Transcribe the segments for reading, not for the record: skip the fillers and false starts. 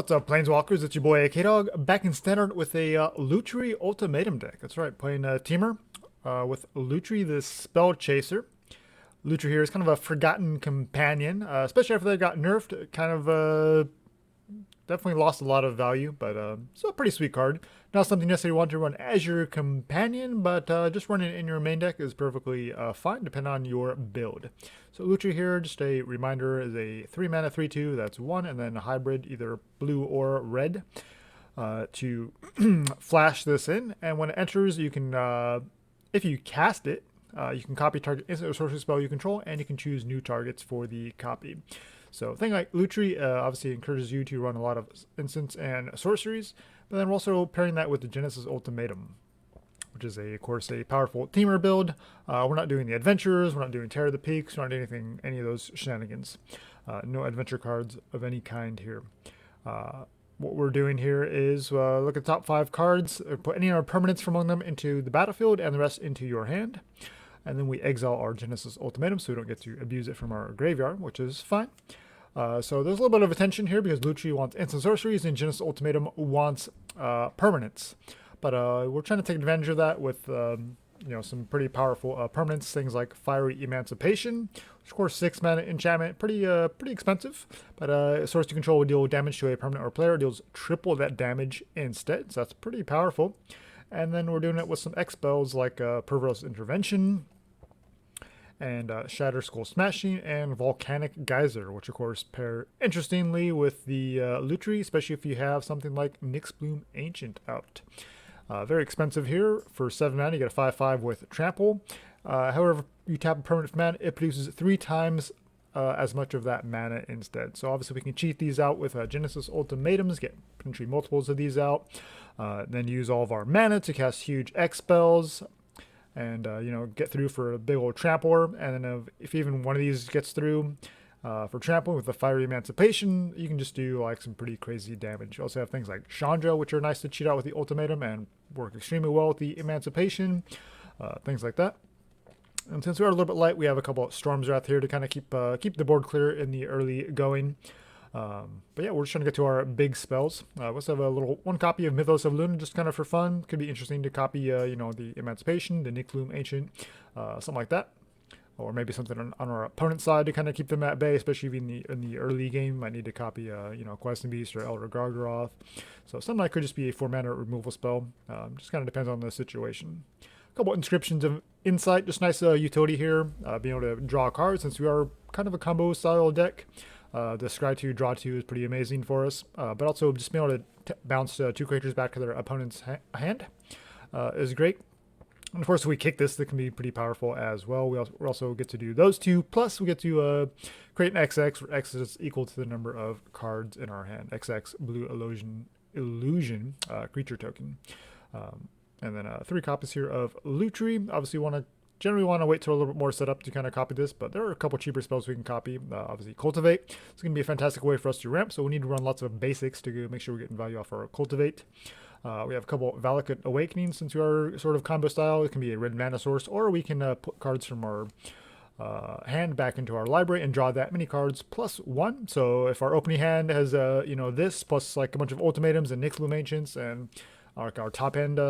What's up, Planeswalkers? It's your boy K-Dog, back in Standard with a Lutri Ultimatum deck. That's right, playing Temur with Lutri, the Spellchaser. Lutri here is kind of a forgotten companion, especially after they got nerfed. It kind of definitely lost a lot of value, but still a pretty sweet card. Not something necessarily you want to run as your companion, but just running it in your main deck is perfectly fine, depending on your build. So Lutri here, just a reminder, is a 3 mana 3/2, that's 1, and then a hybrid, either blue or red, to flash this in. And when it enters, you can, if you cast it, you can copy target instant or sorcery spell you control, and you can choose new targets for the copy. So a thing like Lutri obviously encourages you to run a lot of instants and sorceries, but then we're also pairing that with the Genesis Ultimatum, which is, of course, a powerful Temur build. We're not doing the adventures, we're not doing Terror of the Peaks, we're not doing anything, any of those shenanigans. No adventure cards of any kind here. What we're doing here is look at the top 5 cards, put any of our permanents from among them into the battlefield, and the rest into your hand. And then we exile our Genesis Ultimatum so we don't get to abuse it from our graveyard, which is fine. So there's a little bit of a tension here because Lutri wants instant sorceries and Genesis Ultimatum wants permanents. But we're trying to take advantage of that with some pretty powerful permanents, things like Fiery Emancipation, which of course 6 mana enchantment, pretty expensive. But source to control will deal damage to a permanent or player, deals triple that damage instead, so that's pretty powerful. And then we're doing it with some X spells like Purphoros Intervention, and Shatterskull Smashing, and Volcanic Geyser, which of course pair interestingly with the Lutri, especially if you have something like Nyxbloom Ancient out. Very expensive here. For 7 mana, you get a 5/5 with Trample. However, you tap a permanent for mana, it produces 3 times as much of that mana instead. So obviously we can cheat these out with Genesis Ultimatums, get potentially multiples of these out, then use all of our mana to cast huge X spells, and get through for a big old trample. And then if even one of these gets through for trample with the Fiery Emancipation, you can just do like some pretty crazy damage. You also have things like Chandra, which are nice to cheat out with the Ultimatum and work extremely well with the Emancipation, things like that. And since we are a little bit light, we have a couple of Storm's Wrath here to kind of keep the board clear in the early going. But yeah, we're just trying to get to our big spells. We also have a little 1 copy of Mythos of Illuna, just kind of for fun. Could be interesting to copy, the Emancipation, the Nyxbloom Ancient, something like that. Or maybe something on our opponent's side to kind of keep them at bay, especially in the early game. Might need to copy, Questing Beast or Elder Gargaroth. So something that could just be a 4 mana removal spell. Just kind of depends on the situation. A couple Inscriptions of Insight, just nice utility here. Being able to draw cards since we are kind of a combo style deck. The scry 2, draw 2 is pretty amazing for us, but also just being able to bounce 2 creatures back to their opponent's hand is great. And of course, if we kick this, that can be pretty powerful as well. We also get to do those 2, plus we get to create an XX, where X is equal to the number of cards in our hand. XX, blue illusion creature token. And then 3 copies here of Lutri. Obviously, generally want to wait till a little bit more setup to kind of copy this, but there are a couple cheaper spells we can copy. Obviously, Cultivate. It's going to be a fantastic way for us to ramp, so we need to run lots of basics to make sure we're getting value off our Cultivate. We have a couple Valakut Awakening since we are sort of combo style. It can be a red mana source, or we can put cards from our hand back into our library and draw that many cards plus 1. So if our opening hand has this plus like a bunch of Ultimatums and Nyxbloom Ancients and our top end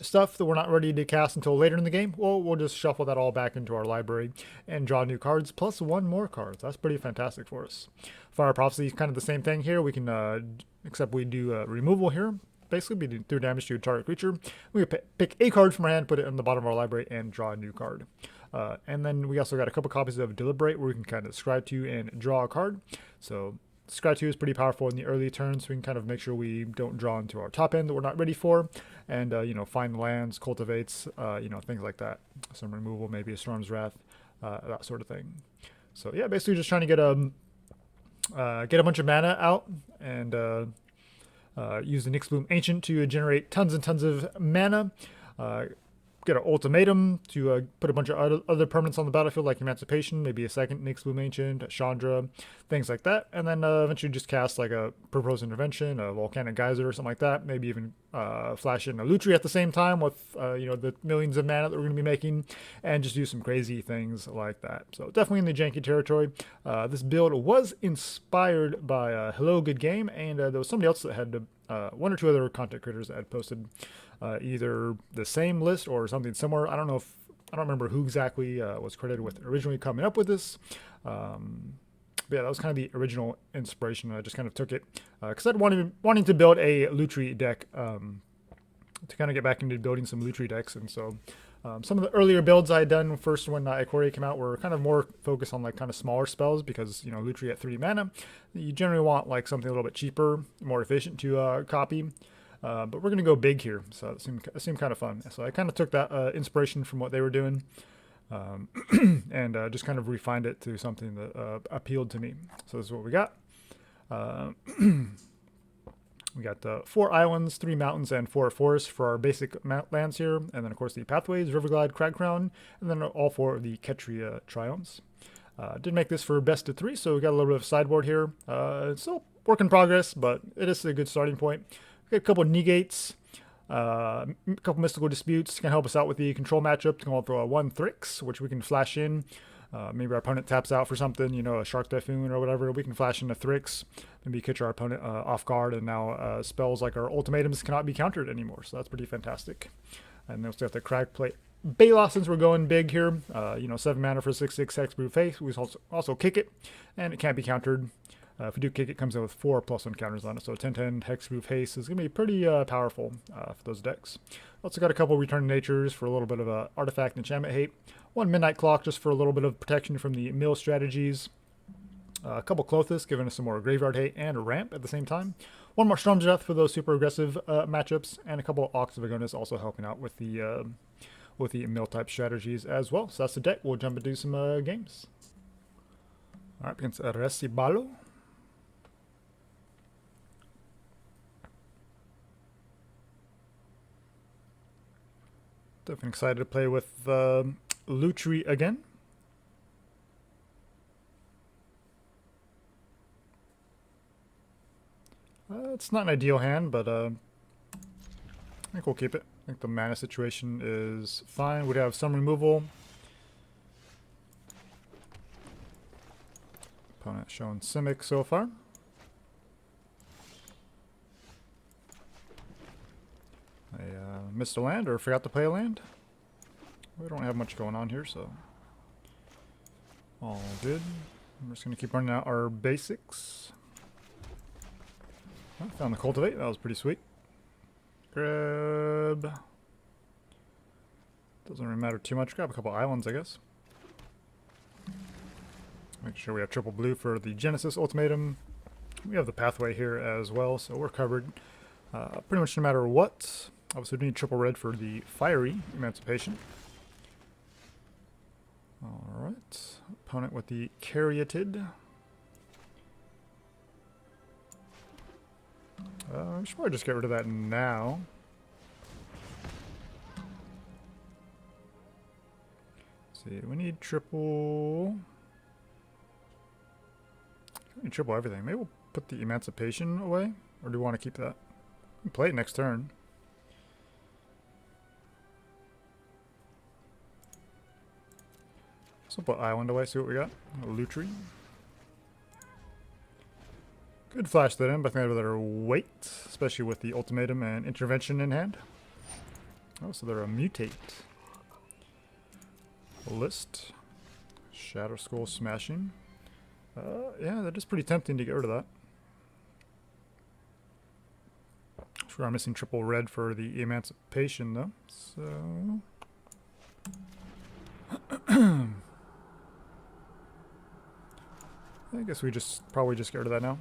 stuff that we're not ready to cast until later in the game, well, we'll just shuffle that all back into our library and draw new cards plus 1 more card. That's pretty fantastic for us. Fire Prophecy is kind of the same thing here. We can except we do removal here. Basically, we do damage to a target creature. We pick a card from our hand, put it in the bottom of our library, and draw a new card. And then we also got a couple copies of Deliberate, where we can kind of scry to and draw a card. So scry 2 is pretty powerful in the early turns, so we can kind of make sure we don't draw into our top end that we're not ready for, and find lands, cultivates, things like that. Some removal, maybe a Storm's Wrath, that sort of thing. So yeah, basically just trying to get a bunch of mana out and use the Nyxbloom Ancient to generate tons and tons of mana. get an ultimatum to put a bunch of other permanents on the battlefield, like Emancipation, maybe a second Nyxbloom Ancient, a Chandra, things like that, and then eventually just cast like a Purphoros Intervention, a Volcanic Geyser, or something like that. Maybe even flash in a Lutri at the same time with the millions of mana that we're going to be making, and just do some crazy things like that. So definitely in the janky territory. This build was inspired by Hello Good Game, and there was somebody else that had one or two other content creators that had posted either the same list or something similar. I don't remember who exactly was credited with originally coming up with this. But yeah, that was kind of the original inspiration. I just kind of took it because I'd wanting to build a Lutri deck to kind of get back into building some Lutri decks. And so some of the earlier builds I had done first when Ikoria came out were kind of more focused on like kind of smaller spells because, Lutri at 3 mana, you generally want like something a little bit cheaper, more efficient to copy. But we're going to go big here, so it seemed kind of fun. So I kind of took that inspiration from what they were doing and just kind of refined it to something that appealed to me. So this is what we got. We got 4 islands, 3 mountains, and 4 forests for our basic lands here. And then, of course, the pathways, Riverglide, Cragcrown, and then all 4 of the Ketria Triomes. Did make this for best of 3, so we got a little bit of sideboard here. It's still work in progress, but it is a good starting point. We got a couple of negates, a couple mystical disputes can help us out with the control matchup to come up for 1 Thryx, which we can flash in. Maybe our opponent taps out for something, a Shark Typhoon or whatever. We can flash in a Thryx, maybe catch our opponent off guard, and now spells like our ultimatums cannot be countered anymore. So that's pretty fantastic. And then we still have the Cragplate Baloth since we're going big here. 7 mana for 6/6 Hexproof Face. We also kick it, and it can't be countered. If we do kick it, comes in with 4 +1 counters on it. So 10/10 Hexproof Haste is going to be pretty powerful for those decks. Also got a couple Return Natures for a little bit of artifact enchantment hate. 1 Midnight Clock just for a little bit of protection from the mill strategies. A couple Klothys giving us some more graveyard hate and a ramp at the same time. 1 more Storm's Death for those super aggressive matchups, and a couple Ox of Agonas also helping out with the mill type strategies as well. So that's the deck. We'll jump and do some games. All right, against Recibalo. Definitely excited to play with Lutri again. It's not an ideal hand, but I think we'll keep it. I think the mana situation is fine. We'd have some removal. Opponent showing Simic so far. I missed a land or forgot to play a land. We don't have much going on here, so all good. I'm just going to keep running out our basics. I found the Cultivate. That was pretty sweet. Grab. Doesn't really matter too much. Grab a couple islands, I guess. Make sure we have triple blue for the Genesis Ultimatum. We have the pathway here as well, so we're covered pretty much no matter what. Obviously, we need triple red for the Fiery Emancipation. Alright. Opponent with the Caryatid. I should probably just get rid of that now. Let's see, we need triple... We need triple everything. Maybe we'll put the Emancipation away? Or do we want to keep that? We can play it next turn. So we'll put Island away, see what we got. A Lutri. Could flash that in, but I think I'd rather wait, especially with the Ultimatum and Intervention in hand. Oh, so they're a Mutate. List. Shatterskull Smashing. Yeah, that is pretty tempting to get rid of that. Sure, I'm missing triple red for the Emancipation, though. So... I guess we probably just get rid of that now.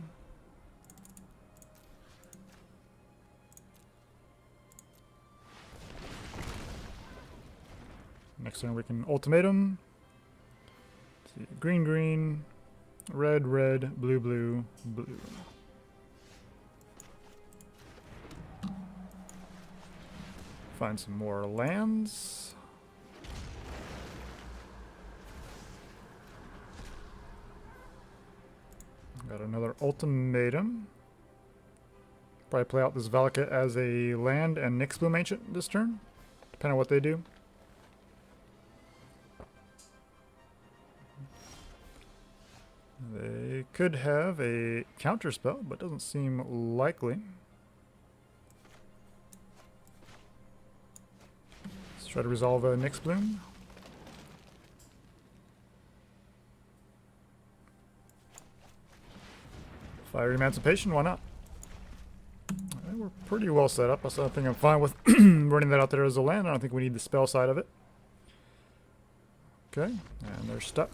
Next turn we can Ultimatum. Let's see, green, green, red, red, blue, blue, blue. find some more lands. Got another Ultimatum. Probably play out this Valakut as a land and Nyxbloom Ancient this turn, depending on what they do. They could have a counter spell, but doesn't seem likely. Let's try to resolve a Nyxbloom. Fiery Emancipation, why not? We're pretty well set up. I think I'm fine with running that out there as a land. I don't think we need the spell side of it. Okay, and they're stuck.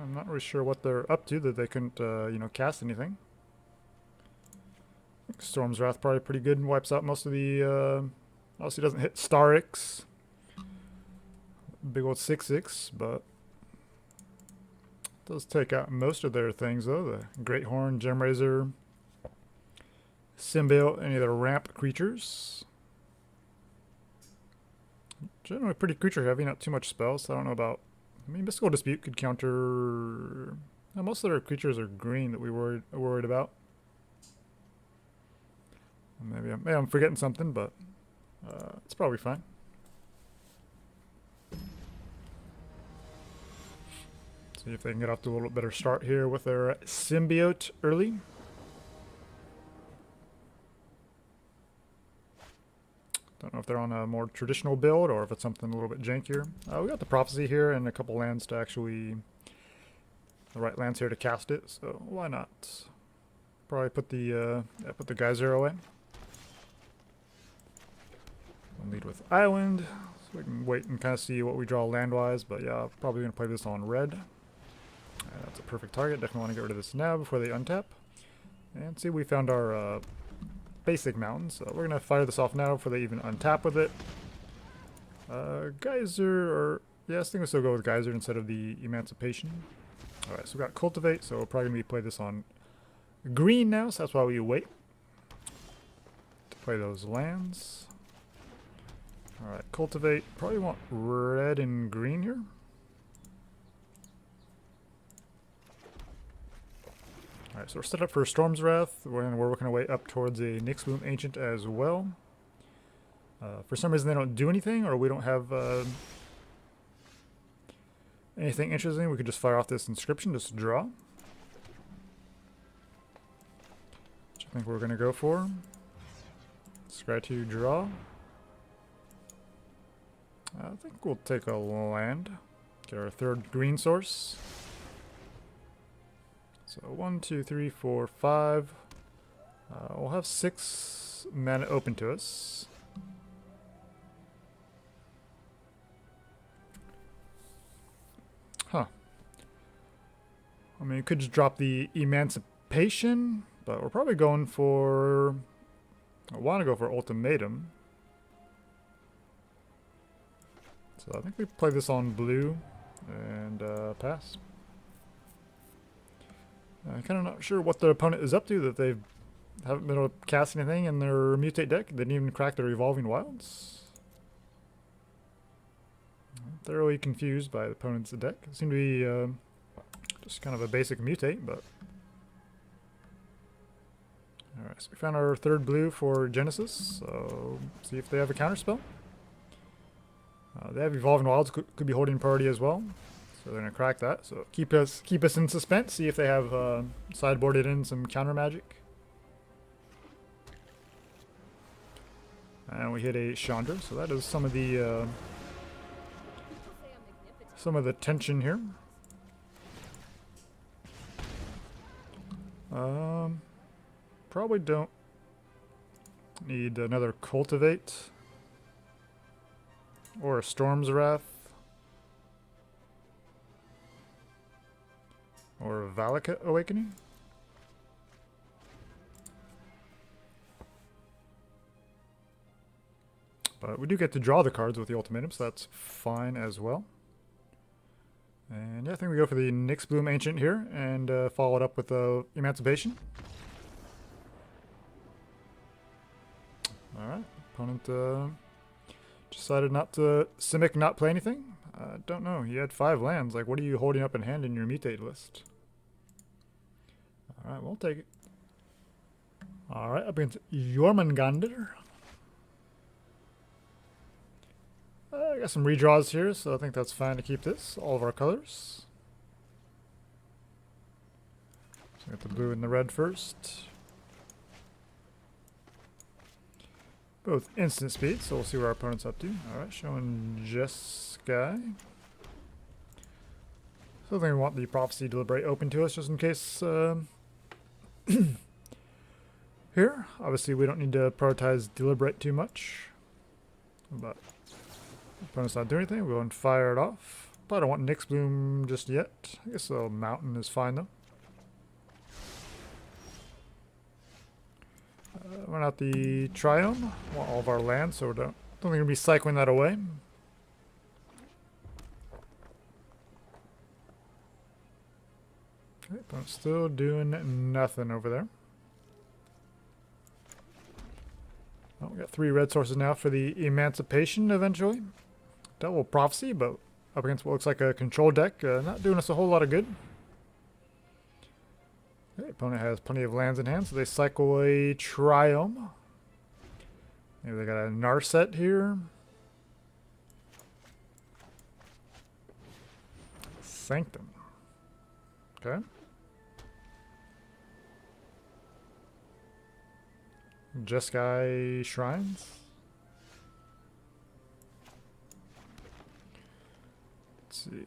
I'm not really sure what they're up to that they couldn't, you know, cast anything. I think Storm's Wrath probably pretty good and wipes out most of the. Obviously doesn't hit Starix. Big old 6/6, but does take out most of their things though. The Great Horn, Gemrazor, Symbiote, any of the ramp creatures. Generally pretty creature heavy, not too much spells. So I don't know about. I mean, Mystical Dispute could counter. Most of their creatures are green that we were worried about. Maybe I'm forgetting something, but it's probably fine. See if they can get off to a little bit better start here with their Symbiote early. Don't know if they're on a more traditional build or if it's something a little bit jankier. We got the Prophecy here and a couple lands to actually... the right lands here to cast it, so why not? Probably put the Geyser away. We'll lead with Island, so we can wait and kind of see what we draw land-wise, but yeah, probably going to play this on red. That's a perfect target. Definitely want to get rid of this now before they untap. And see, we found our basic mountain, so we're going to fire this off now before they even untap with it. Geyser, or yeah, I think we'll still go with Geyser instead of the Emancipation. Alright, so we've got Cultivate, so we're probably going to play this on green now, so that's why we wait to play those lands. Alright, Cultivate. Probably want red and green here. Alright, so we're set up for Storm's Wrath. We're working our way up towards a Nyxbloom Ancient as well. For some reason they don't do anything, or we don't have anything interesting. We could just fire off this Inscription, just draw. Which I think we're going to go for. Scry 2, draw. I think we'll take a land. Get our third green source. So 1, 2, 3, 4, 5. We'll have 6 mana open to us. Huh. I mean, you could just drop the Emancipation, but we're probably going for... I want to go for Ultimatum. So I think we play this on blue and pass. I'm kind of not sure what the opponent is up to, that they haven't been able to cast anything in their Mutate deck. They didn't even crack their Evolving Wilds. I'm thoroughly confused by the opponent's deck. It seemed to be just kind of a basic Mutate, but... Alright, so we found our third blue for Genesis, so see if they have a counterspell. They have Evolving Wilds, could be holding priority as well. So they're going to crack that. So keep us in suspense. See if they have sideboarded in some counter magic. And we hit a Chandra. So that is some of the tension here. Probably don't need another Cultivate or a Storm's Wrath. Or Valakut Awakening. But we do get to draw the cards with the Ultimatum, so that's fine as well. And yeah, I think we go for the Nyxbloom Ancient here and follow it up with the Emancipation. Opponent decided not to Simic not play anything? Don't know. He had 5 lands. Like, what are you holding up in hand in your mutate list? Alright, we'll take it. Alright, up against Jormungandr. I got some redraws here, so I think that's fine to keep this. All of our colors. So we got the blue and the red first. Both instant speed, so we'll see what our opponent's up to. Alright, showing Jeskai. So I think we want the Prophecy Deliberate open to us just in case. Here, obviously we don't need to prioritize Deliberate too much. But opponent's not doing anything, we'll go and fire it off. But I don't want Nyxbloom just yet. I guess a mountain is fine though. Run out the Triome. Want all of our lands, so we don't think we're going to be cycling that away. Okay, opponent's still doing nothing over there. Oh, we got 3 red sources now for the Emancipation eventually. Double Prophecy, but up against what looks like a control deck. Not doing us a whole lot of good. Okay, opponent has plenty of lands in hand, so they cycle a Triome. Maybe they got a Narset here. Sanctum. Okay. Jeskai Shrines. Let's see.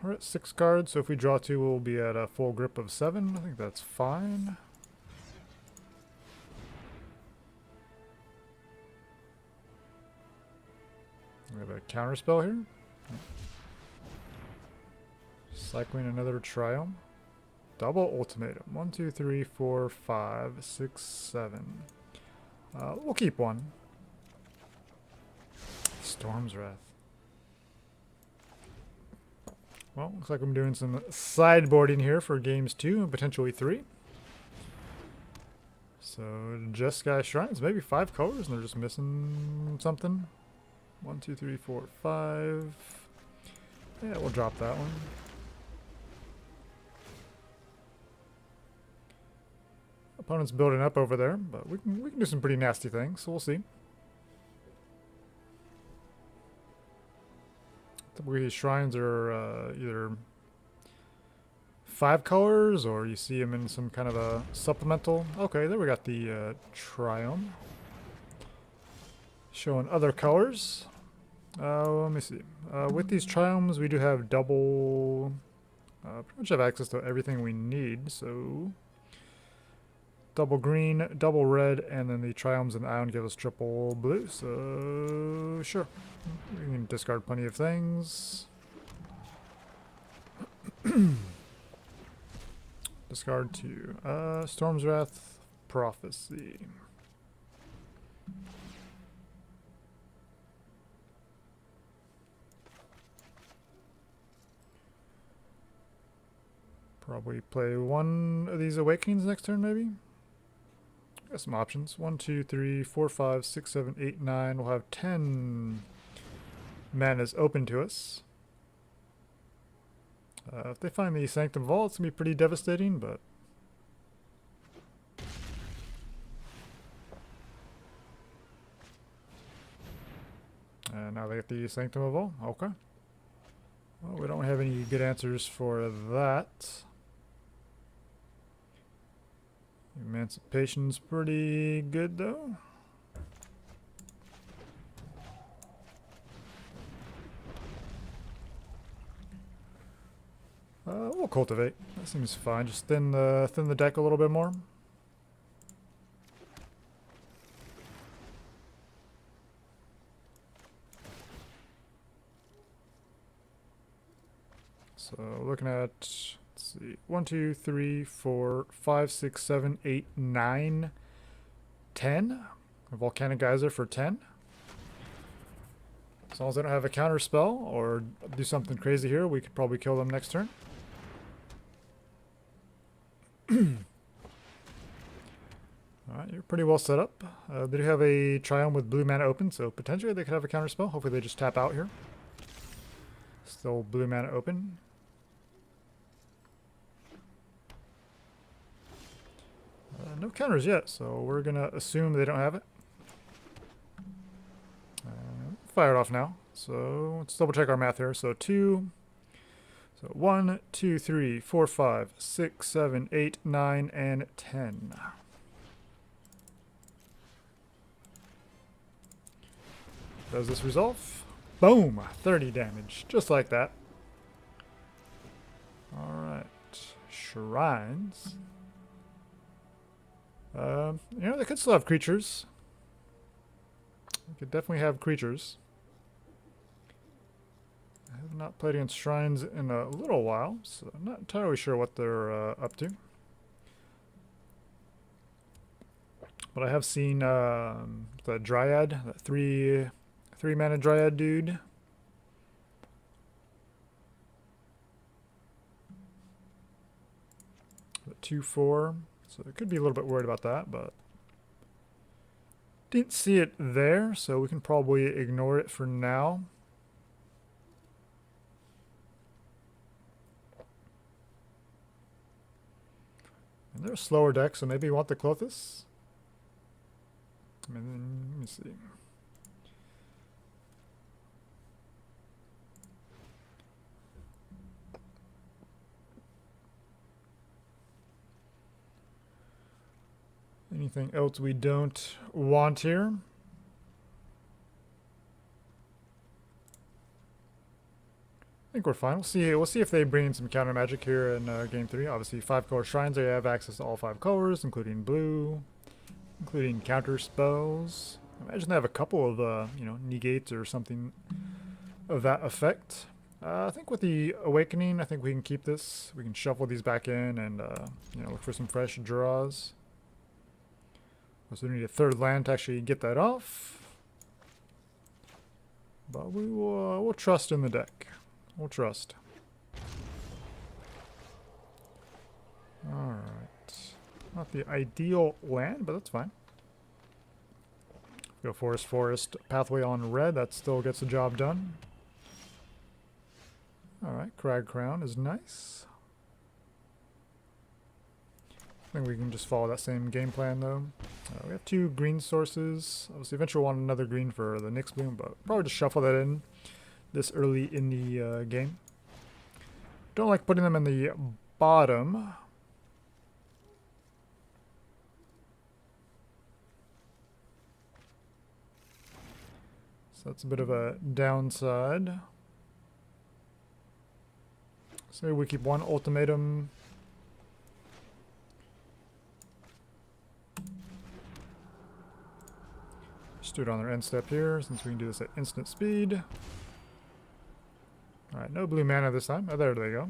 We're at 6 cards, so if we draw 2, we'll be at a full grip of 7. I think that's fine. We have a counterspell here. Cycling another Triome. Double Ultimatum. 1, 2, 3, 4, 5, 6, 7. We'll keep 1. Storm's Wrath. Well, looks like I'm doing some sideboarding here for games 2 and potentially 3. So, Jeskai Shrines, maybe 5 colors and they're just missing something. 1, 2, 3, 4, 5. Yeah, we'll drop that one. Opponent's building up over there, but we can do some pretty nasty things, so we'll see. Typically these shrines are either 5 colors, or you see them in some kind of a supplemental. Okay, there we got the Triome. Showing other colors. Let me see. With these Triomes, we do have double... pretty much have access to everything we need, so... Double green, double red, and then the Triomes and the Ion give us triple blue, so sure. We can discard plenty of things. Discard 2. Storm's Wrath, Prophecy. Probably play 1 of these Awakenings next turn, maybe? Got some options. 1, 2, 3, 4, 5, 6, 7, 8, 9. We'll have 10 manas open to us. If they find the Sanctum Vault, it's going to be pretty devastating, but... now they get the Sanctum Vault. Okay. Well, we don't have any good answers for that. Emancipation's pretty good, though. We'll Cultivate. That seems fine. Just thin the deck a little bit more. So looking at, let's see, 1, 2, 3, 4, 5, 6, 7, 8, 9, 10. A Volcanic Geyser for 10. As long as they don't have a counter spell or do something crazy here, we could probably kill them next turn. Alright, you're pretty well set up. They do have a Triome with blue mana open, so potentially they could have a counterspell. Hopefully they just tap out here. Still blue mana open. No counters yet, so we're going to assume they don't have it. Fire it off now. So let's double check our math here. So 1, 2, 3, 4, 5, 6, 7, 8, 9, and 10. Does this resolve? Boom! 30 damage. Just like that. Alright. Shrines. You know, they could still have creatures. They could definitely have creatures. I have not played against shrines in a little while, so I'm not entirely sure what they're up to. But I have seen the Dryad, that three mana Dryad dude. The 2/4. So I could be a little bit worried about that, but didn't see it there, so we can probably ignore it for now. And they're a slower deck, so maybe you want the Klothys. I mean, let me see. Anything else we don't want here? I think we're fine. We'll see if they bring in some counter magic here in game 3. Obviously, 5-color shrines. They have access to all 5 colors, including blue, including counter spells. I imagine they have a couple of negates or something of that effect. I think with the Awakening, I think we can keep this. We can shuffle these back in and look for some fresh draws. So we need a 3rd land to actually get that off. But we'll trust in the deck. We'll trust. Alright. Not the ideal land, but that's fine. Go Forest Pathway on red. That still gets the job done. Alright, Cragcrown is nice. I think we can just follow that same game plan though. We have 2 green sources. Obviously, eventually we'll want another green for the Nyxbloom, but probably just shuffle that in this early in the game. Don't like putting them in the bottom. So that's a bit of a downside. So we keep 1 ultimatum. Just do it on their end step here, since we can do this at instant speed. Alright, no blue mana this time. Oh, there they go.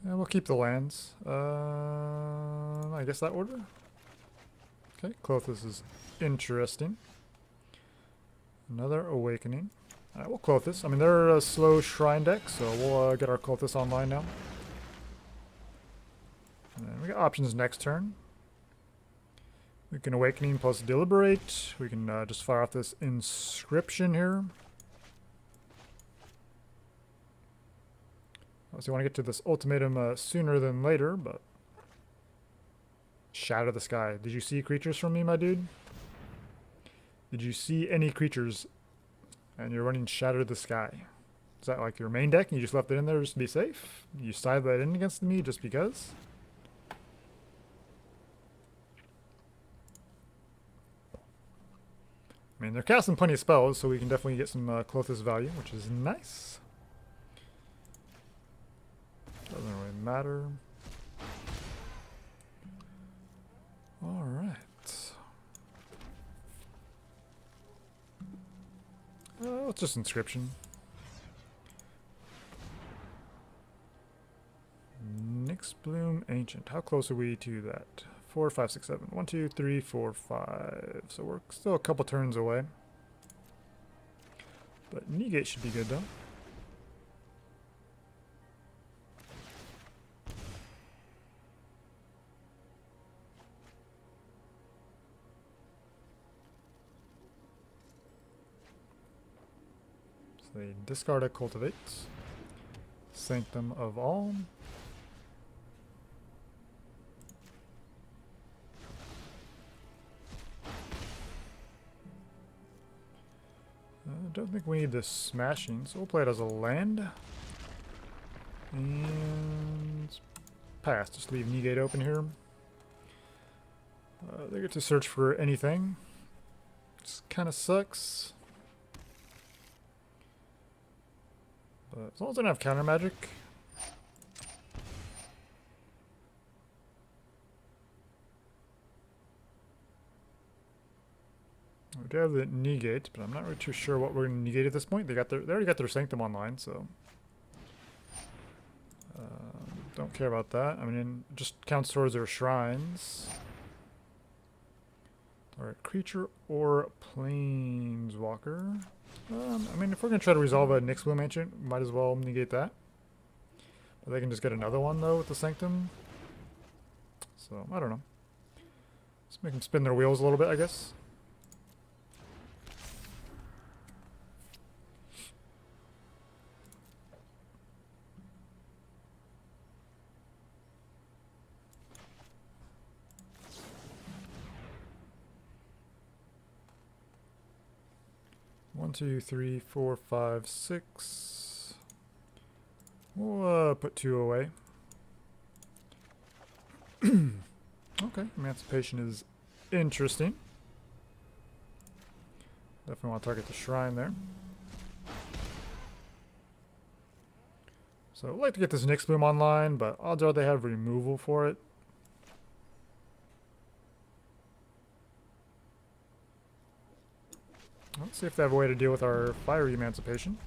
And we'll keep the lands. I guess that order? Okay, Klothys is interesting. Another Awakening. Alright, we'll Klothys. I mean, they're a slow shrine deck, so we'll get our Klothys online now. And then we got options next turn. We can Awakening plus Deliberate. We can just fire off this Inscription here. Obviously, want to get to this Ultimatum sooner than later, but... Shatter the Sky. Did you see creatures from me, my dude? Did you see any creatures? And you're running Shatter the Sky. Is that like your main deck and you just left it in there just to be safe? You side that in against me just because? I mean, they're casting plenty of spells, so we can definitely get some Klothys value, which is nice. Doesn't really matter. Alright. It's just Inscription. Nyxbloom Ancient. How close are we to that? 4, 5, 6, 7. 1, 2, 3, 4, 5. So we're still a couple turns away. But Negate should be good though. So they discard a Cultivate. Sanctum of All. I don't think we need this Smashing, so we'll play it as a land. And pass. Just leave Negate open here. They get to search for anything. Just kind of sucks. But as long as I don't have counter magic. We do have the Negate, but I'm not really too sure what we're going to negate at this point. They already got their Sanctum online, so don't care about that. I mean, it just counts towards their shrines. Alright, creature or planeswalker. I mean, if we're going to try to resolve a Nyxbloom Ancient, we might as well negate that. But they can just get another one, though, with the Sanctum. So, I don't know. Let's make them spin their wheels a little bit, I guess. One, two, three, 4, 5, 6. We'll put 2 away. Okay, Emancipation is interesting. Definitely want to target the shrine there. So I'd like to get this Nyxbloom online, but odds are they have removal for it. Let's see if they have a way to deal with our Fiery Emancipation.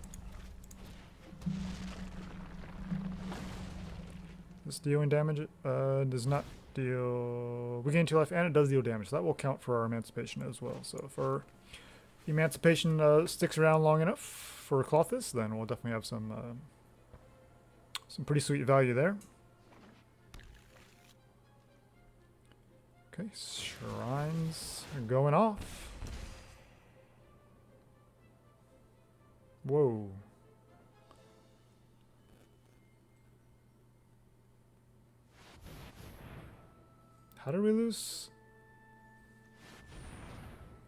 This dealing damage does not deal... We gain 2 life and it does deal damage, so that will count for our Emancipation as well. So if our Emancipation sticks around long enough for Klothys, then we'll definitely have some pretty sweet value there. Okay, shrines are going off. Whoa. How did we lose?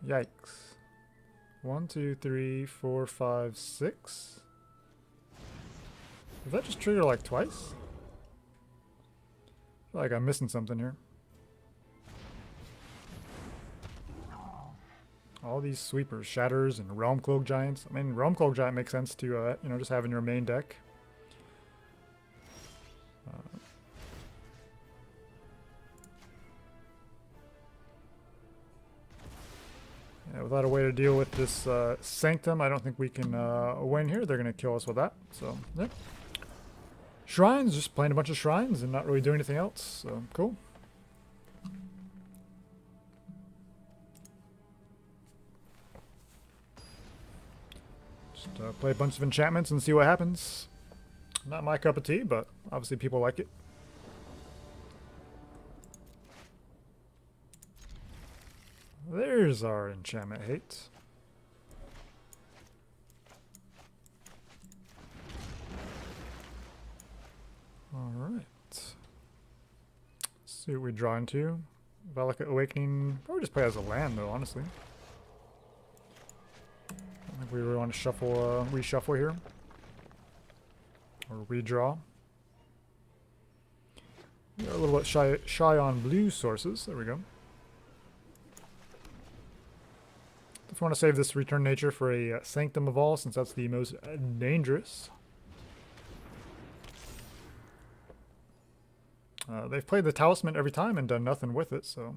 Yikes. 1, 2, 3, 4, 5, 6. Did that just trigger like twice? I feel like I'm missing something here. All these sweepers, Shatters and Realm Cloak Giants. I mean, Realm Cloak Giant makes sense to, you know, just have in your main deck. Yeah, without a way to deal with this Sanctum, I don't think we can win here. They're going to kill us with that. So, yeah. Shrines, just playing a bunch of shrines and not really doing anything else. So, cool. Just play a bunch of enchantments and see what happens. Not my cup of tea, but obviously people like it. There's our enchantment hate. Alright. Let's see what we draw into. Valakut Awakening. Probably just play as a land though, honestly. I think we really want to shuffle, reshuffle here. Or redraw. We're a little bit shy on blue sources. There we go. If you want to save this Return Nature for a Sanctum of All, since that's the most dangerous. They've played the Talisman every time and done nothing with it, so...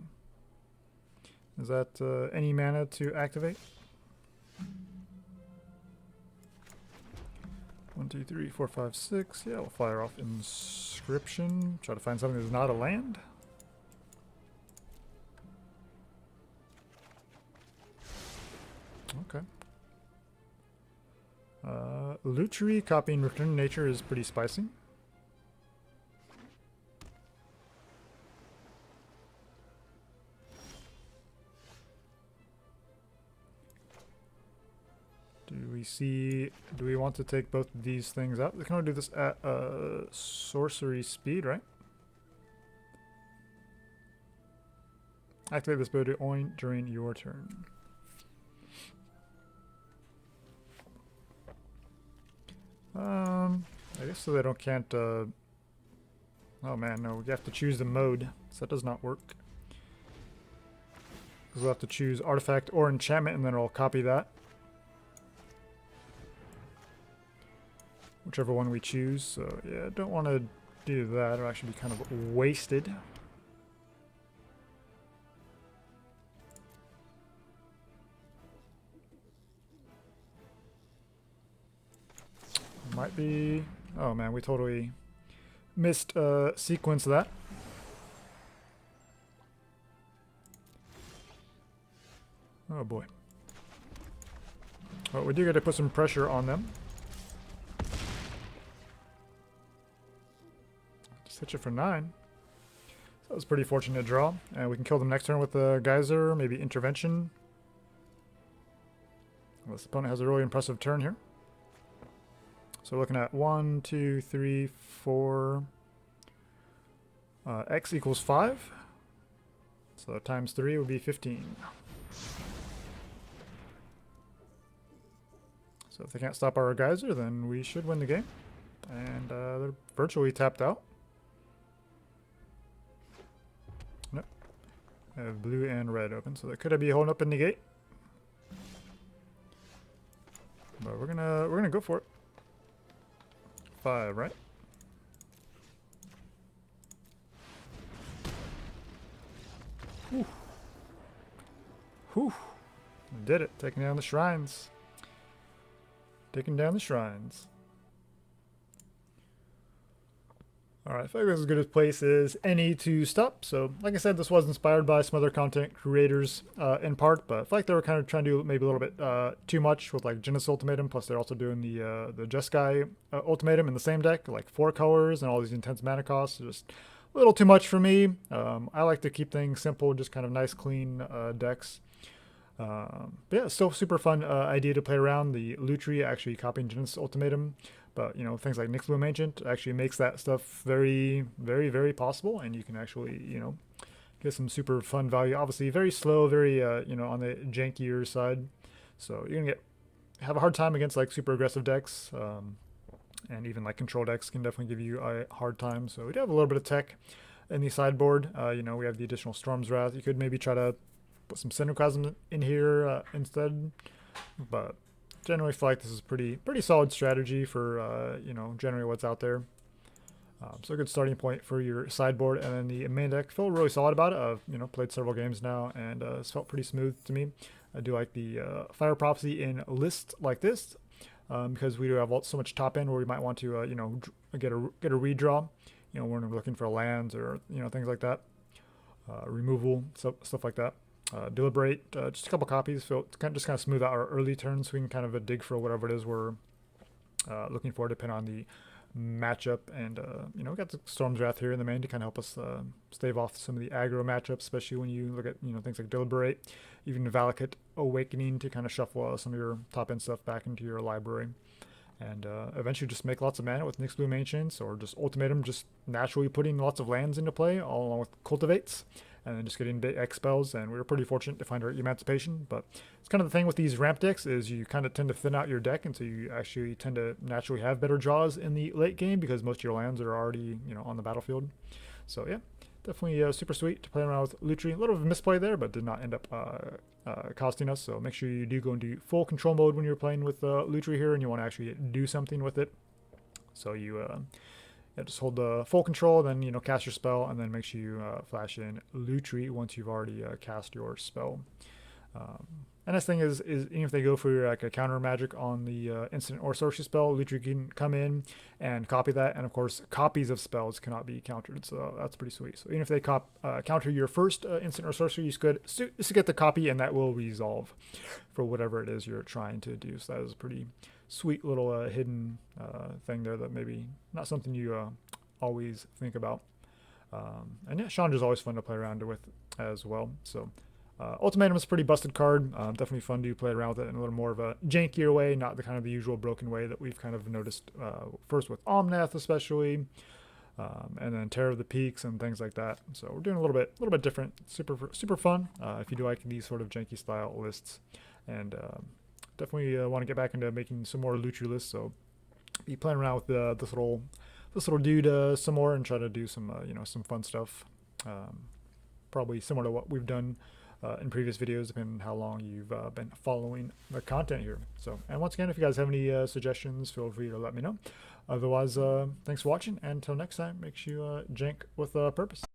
Is that any mana to activate? 1, 2, 3, 4, 5, 6. Yeah, we'll fire off Inscription. Try to find something that's not a land. Okay. Lutri copying Return to Nature is pretty spicy. Do we want to take both of these things out? We can only do this at sorcery speed, right? Activate this ability only during your turn. I guess so they can't, oh man, no, we have to choose the mode, so that does not work. Because we'll have to choose artifact or enchantment, and then it'll copy that. Whichever one we choose, so yeah, I don't want to do that, it'll actually be kind of wasted. Might be, oh man, we totally missed sequence of that. Oh boy. Well, we do get to put some pressure on them. Just hit you for 9. So that was pretty fortunate draw. And we can kill them next turn with the Geyser, maybe Intervention. Well, this opponent has a really impressive turn here. So we're looking at 1, 2, 3, 4. X equals 5. So times 3 would be 15. So if they can't stop our Geyser, then we should win the game. And they're virtually tapped out. Nope. I have blue and red open, so they could be holding up a Negate. But we're gonna go for it. 5, right? Whew. Whew. Did it. Taking down the shrines. Taking down the shrines. Alright, I feel like this is as good a place as any to stop. So, like I said, this was inspired by some other content creators in part, but I feel like they were kind of trying to do maybe a little bit too much with like Genesis Ultimatum, plus they're also doing the Jeskai Ultimatum in the same deck, like 4 colors and all these intense mana costs. Just a little too much for me. I like to keep things simple, just kind of nice, clean decks. But yeah, still super fun idea to play around. The Lutri actually copying Genesis Ultimatum. But, you know, things like Nyxbloom Ancient actually makes that stuff very, very, very possible. And you can actually, you know, get some super fun value. Obviously, very slow, very, you know, on the jankier side. So you're going to have a hard time against, like, super aggressive decks. And even, like, control decks can definitely give you a hard time. So we do have a little bit of tech in the sideboard. You know, we have the additional Storm's Wrath. You could maybe try to put some Synchrasm in here instead. But generally feel like this is pretty solid strategy for you know, generally what's out there. So a good starting point for your sideboard, and then the main deck. Feel really solid about it. I've, you know, played several games now, and it's felt pretty smooth to me. I do like the Fire Prophecy in a list like this because we do have so much top end where we might want to you know, get a redraw. You know, when we're looking for lands or, you know, things like that. Removal, stuff like that. Deliberate, just a couple copies, so just kind of smooth out our early turns, so we can kind of dig for whatever it is we're looking for, depending on the matchup. And you know, we got the Storm's Wrath here in the main to kind of help us stave off some of the aggro matchups, especially when you look at, you know, things like Deliberate, even Valakut Awakening to kind of shuffle some of your top end stuff back into your library. And eventually just make lots of mana with Nyxbloom Ancients, or just Ultimatum, just naturally putting lots of lands into play, all along with Cultivates, and then just getting big X spells. And we were pretty fortunate to find our Emancipation, but it's kind of the thing with these ramp decks is you kind of tend to thin out your deck, and so you actually tend to naturally have better draws in the late game because most of your lands are already, you know, on the battlefield. So yeah, definitely super sweet to play around with Lutri. A little bit of a misplay there, but did not end up costing us. So make sure you do go into full control mode when you're playing with Lutri here, and you want to actually do something with it. So you yeah, just hold the full control, then, you know, cast your spell, and then make sure you flash in Lutri once you've already cast your spell. And this thing is even if they go for like a counter magic on the instant or sorcery spell, Lutri can come in and copy that, and of course copies of spells cannot be countered, so that's pretty sweet. So even if they counter your first instant or sorcery, you could just get the copy, and that will resolve for whatever it is you're trying to do. So that is a pretty sweet little hidden thing there that maybe not something you always think about. And yeah, Chandra's always fun to play around with as well. So Ultimatum is a pretty busted card. Definitely fun to play around with it in a little more of a jankier way, not the kind of the usual broken way that we've kind of noticed first with Omnath especially, and then Terror of the Peaks and things like that. So we're doing a little bit different. Super fun if you do like these sort of janky style lists, and definitely want to get back into making some more Lutri lists. So be playing around with this little dude some more, and try to do some some fun stuff. Probably similar to what we've done in previous videos, depending on how long you've been following the content here. So, and once again, if you guys have any suggestions, feel free to let me know. Otherwise, thanks for watching, and until next time, make sure you jank with purpose.